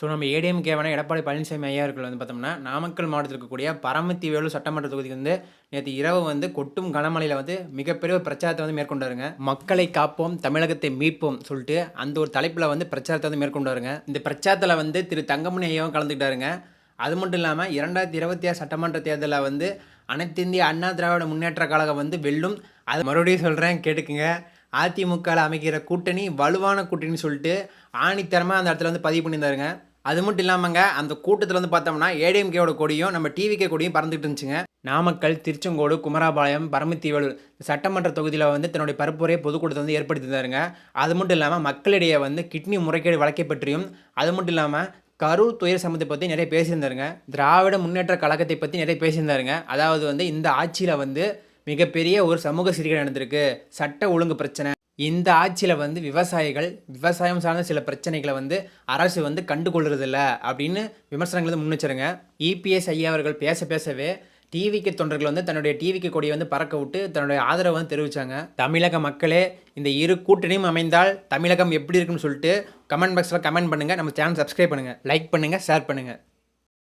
நம்ம ஏடிஎம்கேவான எடப்பாடி பழனிசாமி ஐயா அவர்கள் வந்து பார்த்தோம்னா, நாமக்கல் மாவட்டத்தில் இருக்கக்கூடிய பரமத்தி வேலூர் சட்டமன்ற தொகுதிக்கு வந்து நேத்து இரவு வந்து கொட்டும் கனமழையில வந்து மிகப்பெரிய ஒரு பிரச்சாரத்தை வந்து மேற்கொண்டாருங்க. மக்களை காப்போம், தமிழகத்தை மீட்போம் சொல்லிட்டு அந்த ஒரு தலைப்புல வந்து பிரச்சாரத்தை வந்து மேற்கொண்டாருங்க. இந்த பிரச்சாரத்துல வந்து திரு தங்கமணி ஐயாவும் கலந்துக்கிட்டாருங்க. அது மட்டும் இல்லாம 2026 சட்டமன்ற தேர்தல்ல வந்து அனைத்திந்திய அண்ணா திராவிட முன்னேற்ற கழகம் வந்து வெல்லும். அது மறுபடியும் சொல்றேன் கேட்டுக்குங்க. அதிமுகல அமைக்கிற கூட்டணி வலுவான கூட்டணின்னு சொல்லிட்டு ஆணித்தரமா அந்த இடத்துல வந்து பதிவு பண்ணியிருந்தாருங்க. அது மட்டும் இல்லாமங்க, அந்த கூட்டத்துல வந்து பார்த்தோம்னா, ஏடிஎம்கேவோட கொடியும், நம்ம டிவிகே கொடியும் பறந்துட்டு இருந்துச்சுங்க. நாமக்கல், திருச்செங்கோடு, குமராபாளையம், பரமத்தி வேலூர் சட்டமன்ற தொகுதியில வந்து தன்னுடைய பரப்புரை பொதுக்கூட்டத்தை வந்து ஏற்படுத்தியிருந்தாருங்க. அது மட்டும் இல்லாம மக்களிடையே வந்து கிட்னி முறைகேடு வழக்கை பற்றியும், அது மட்டும் இல்லாம கரூர் துயர சம்பவத்தை பத்தி நிறைய பேசியிருந்தாருங்க. திராவிட முன்னேற்ற கழகத்தை பத்தி நிறைய பேசியிருந்தாருங்க. அதாவது வந்து இந்த ஆட்சியில வந்து மிகப்பெரிய ஒரு சமூக சீர்கேடு நடந்திருக்கு. சட்ட ஒழுங்கு பிரச்சனை. இந்த ஆட்சியில வந்து விவசாயிகள், விவசாயம் சார்ந்த சில பிரச்சனைகள வந்து அரசு வந்து கண்டுகொள்றதில்ல அப்படின்னு விமர்சனங்கள் வந்து முன்வச்சாருங்க. இபிஎஸ் ஐயா அவர்கள் பேசவே டிவிகே தொண்டர்கள் வந்து தன்னுடைய டிவிகே கொடியை வந்து பறக்க விட்டு தன்னுடைய ஆதரவை வந்து தெரிவிச்சாங்க. தமிழக மக்களே, இந்த இரு கூட்டணியும் அமைந்தால் தமிழகம் எப்படி இருக்குன்னு சொல்லிட்டு கமெண்ட் பாக்ஸில் கமெண்ட் பண்ணுங்க. நம்ம சேனல் சப்ஸ்கிரைப் பண்ணுங்க, லைக் பண்ணுங்க, ஷேர் பண்ணுங்க.